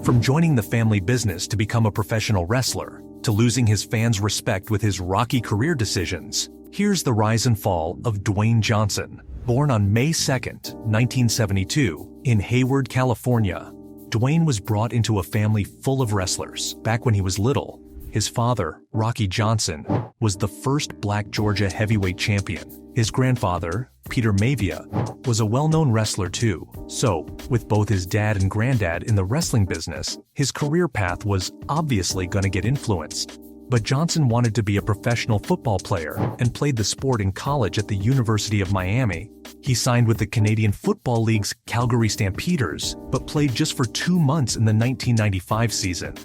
From joining the family business to become a professional wrestler, to losing his fans' respect with his rocky career decisions, here's the rise and fall of Dwayne Johnson. Born on May 2, 1972, in Hayward, California, Dwayne was brought into a family full of wrestlers. Back when he was little, his father, Rocky Johnson, was the first Black Georgia heavyweight champion. His grandfather, Peter Mavia, was a well-known wrestler too. So, with both his dad and granddad in the wrestling business, his career path was obviously gonna get influenced. But Johnson wanted to be a professional football player and played the sport in college at the University of Miami. He signed with the Canadian Football League's Calgary Stampeders, but played just for 2 months in the 1995 season.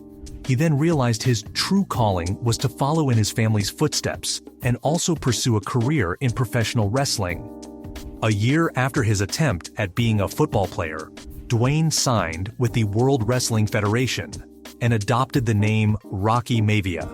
He then realized his true calling was to follow in his family's footsteps and also pursue a career in professional wrestling. A year after his attempt at being a football player, Dwayne signed with the World Wrestling Federation and adopted the name Rocky Mavia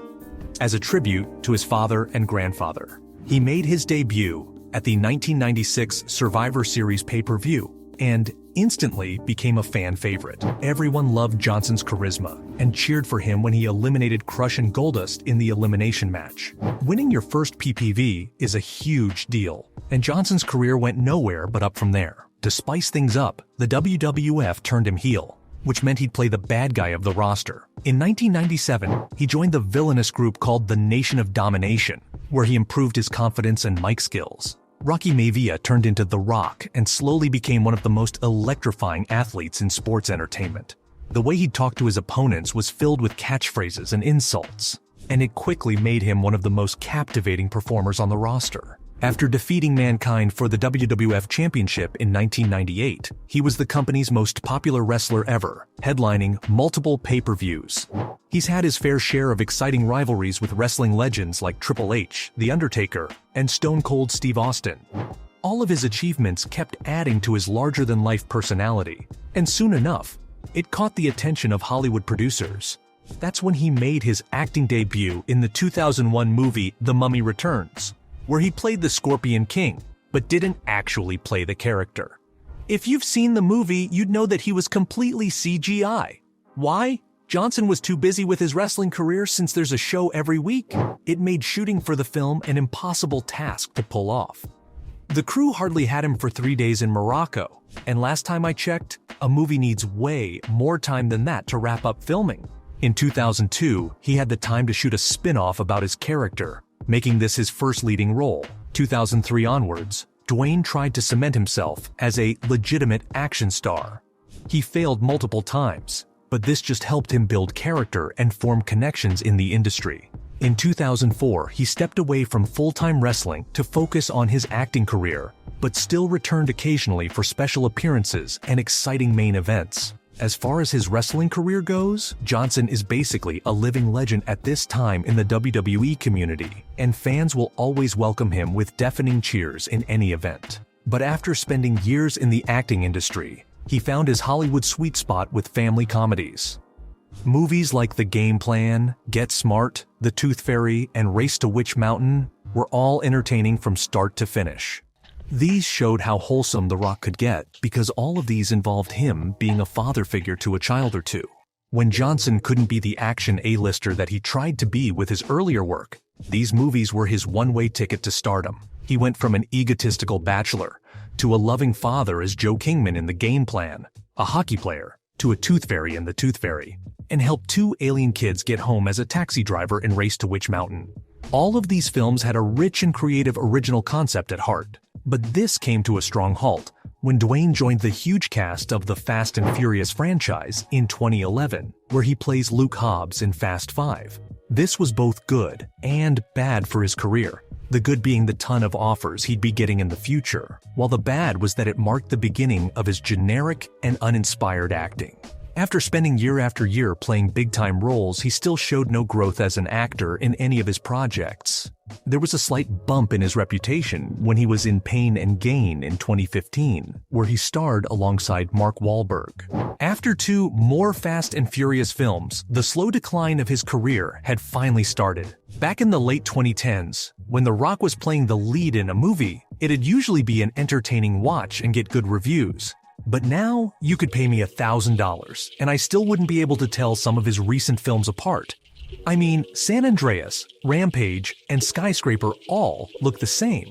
as a tribute to his father and grandfather. He made his debut at the 1996 Survivor Series pay-per-view and instantly became a fan favorite. Everyone loved Johnson's charisma and cheered for him when he eliminated Crush and Goldust in the elimination match. Winning your first PPV is a huge deal, and Johnson's career went nowhere but up from there. To spice things up, the WWF turned him heel, which meant he'd play the bad guy of the roster. In 1997, he joined the villainous group called the Nation of Domination, where he improved his confidence and mic skills. Rocky Mavia turned into The Rock and slowly became one of the most electrifying athletes in sports entertainment. The way he talked to his opponents was filled with catchphrases and insults, and it quickly made him one of the most captivating performers on the roster. After defeating Mankind for the WWF Championship in 1998, he was the company's most popular wrestler ever, headlining multiple pay-per-views. He's had his fair share of exciting rivalries with wrestling legends like Triple H, The Undertaker, and Stone Cold Steve Austin. All of his achievements kept adding to his larger-than-life personality, and soon enough, it caught the attention of Hollywood producers. That's when he made his acting debut in the 2001 movie The Mummy Returns, where he played the Scorpion King, but didn't actually play the character. If you've seen the movie, you'd know that he was completely CGI. Why? Johnson was too busy with his wrestling career since there's a show every week. It made shooting for the film an impossible task to pull off. The crew hardly had him for 3 days in Morocco, and last time I checked, a movie needs way more time than that to wrap up filming. In 2002, he had the time to shoot a spin-off about his character, making this his first leading role. 2003 onwards, Dwayne tried to cement himself as a legitimate action star. He failed multiple times, but this just helped him build character and form connections in the industry. In 2004, he stepped away from full-time wrestling to focus on his acting career, but still returned occasionally for special appearances and exciting main events. As far as his wrestling career goes, Johnson is basically a living legend at this time in the WWE community, and fans will always welcome him with deafening cheers in any event. But after spending years in the acting industry, he found his Hollywood sweet spot with family comedies. Movies like The Game Plan, Get Smart, The Tooth Fairy, and Race to Witch Mountain were all entertaining from start to finish. These showed how wholesome The Rock could get because all of these involved him being a father figure to a child or two. When Johnson couldn't be the action A-lister that he tried to be with his earlier work, these movies were his one-way ticket to stardom. He went from an egotistical bachelor to a loving father as Joe Kingman in The Game Plan, a hockey player, to a tooth fairy in The Tooth Fairy, and helped 2 alien kids get home as a taxi driver in Race to Witch Mountain. All of these films had a rich and creative original concept at heart. But this came to a strong halt when Dwayne joined the huge cast of the Fast and Furious franchise in 2011, where he plays Luke Hobbs in Fast 5. This was both good and bad for his career, the good being the ton of offers he'd be getting in the future, while the bad was that it marked the beginning of his generic and uninspired acting. After spending year after year playing big-time roles, he still showed no growth as an actor in any of his projects. There was a slight bump in his reputation when he was in Pain and Gain in 2015, where he starred alongside Mark Wahlberg. After 2 more Fast and Furious films, the slow decline of his career had finally started. Back in the late 2010s, when The Rock was playing the lead in a movie, it'd usually be an entertaining watch and get good reviews. But now, you could pay me $1,000, and I still wouldn't be able to tell some of his recent films apart. I mean, San Andreas, Rampage, and Skyscraper all look the same.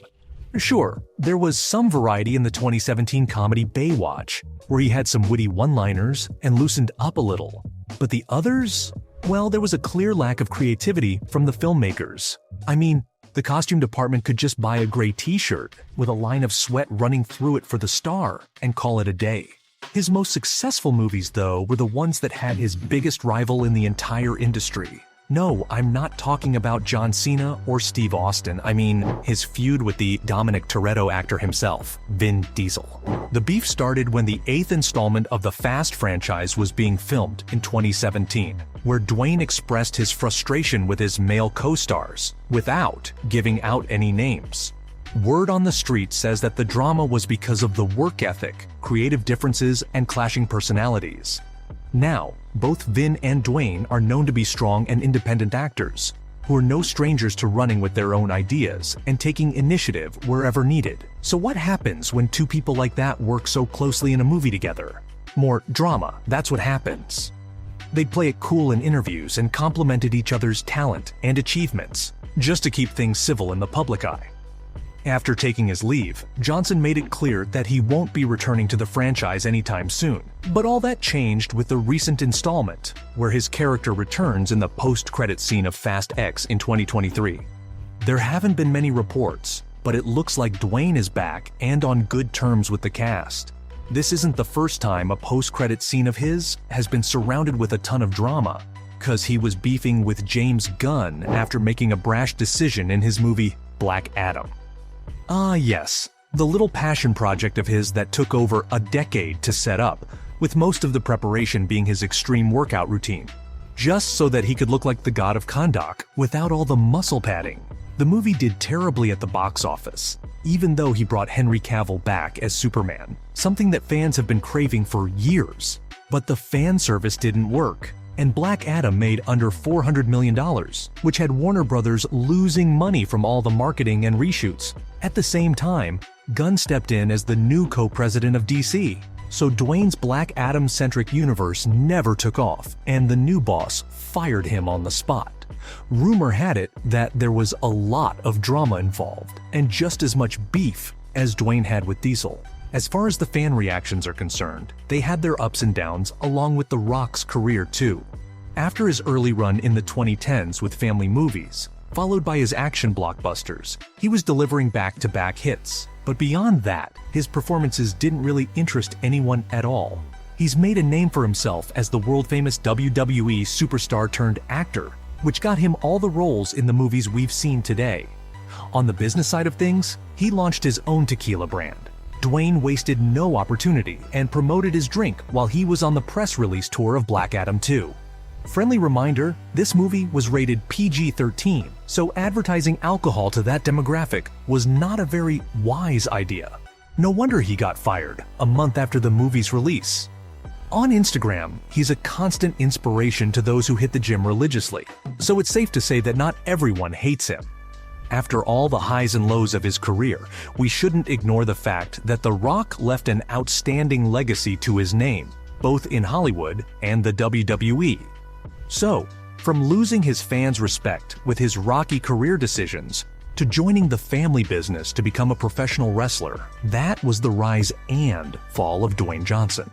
Sure, there was some variety in the 2017 comedy Baywatch, where he had some witty one-liners and loosened up a little. But the others? Well, there was a clear lack of creativity from the filmmakers. I mean, the costume department could just buy a gray t-shirt with a line of sweat running through it for the star and call it a day. His most successful movies, though, were the ones that had his biggest rival in the entire industry. No, I'm not talking about John Cena or Steve Austin. I mean, his feud with the Dominic Toretto actor himself, Vin Diesel. The beef started when the 8th installment of the Fast franchise was being filmed in 2017, where Dwayne expressed his frustration with his male co-stars, without giving out any names. Word on the street says that the drama was because of the work ethic, creative differences, and clashing personalities. Now, both Vin and Dwayne are known to be strong and independent actors, who are no strangers to running with their own ideas and taking initiative wherever needed. So what happens when two people like that work so closely in a movie together? More drama, that's what happens. They'd play it cool in interviews and complimented each other's talent and achievements, just to keep things civil in the public eye. After taking his leave, Johnson made it clear that he won't be returning to the franchise anytime soon. But all that changed with the recent installment, where his character returns in the post-credit scene of Fast X in 2023. There haven't been many reports, but it looks like Dwayne is back and on good terms with the cast. This isn't the first time a post-credit scene of his has been surrounded with a ton of drama, cause he was beefing with James Gunn after making a brash decision in his movie Black Adam. Ah yes, the little passion project of his that took over a decade to set up, with most of the preparation being his extreme workout routine, just so that he could look like the god of Kahndaq without all the muscle padding. The movie did terribly at the box office, even though he brought Henry Cavill back as Superman, something that fans have been craving for years. But the fan service didn't work, and Black Adam made under $400 million, which had Warner Brothers losing money from all the marketing and reshoots. At the same time, Gunn stepped in as the new co-president of DC, so Dwayne's Black Adam-centric universe never took off, and the new boss fired him on the spot. Rumor had it that there was a lot of drama involved, and just as much beef as Dwayne had with Diesel. As far as the fan reactions are concerned, they had their ups and downs along with The Rock's career too. After his early run in the 2010s with family movies, followed by his action blockbusters, he was delivering back-to-back hits. But beyond that, his performances didn't really interest anyone at all. He's made a name for himself as the world-famous WWE superstar turned actor, which got him all the roles in the movies we've seen today. On the business side of things, he launched his own tequila brand. Dwayne wasted no opportunity and promoted his drink while he was on the press release tour of Black Adam 2. Friendly reminder, this movie was rated PG-13, so advertising alcohol to that demographic was not a very wise idea. No wonder he got fired a month after the movie's release. On Instagram, he's a constant inspiration to those who hit the gym religiously, so it's safe to say that not everyone hates him. After all the highs and lows of his career, we shouldn't ignore the fact that The Rock left an outstanding legacy to his name, both in Hollywood and the WWE. So, from losing his fans' respect with his rocky career decisions, to joining the family business to become a professional wrestler, that was the rise and fall of Dwayne Johnson.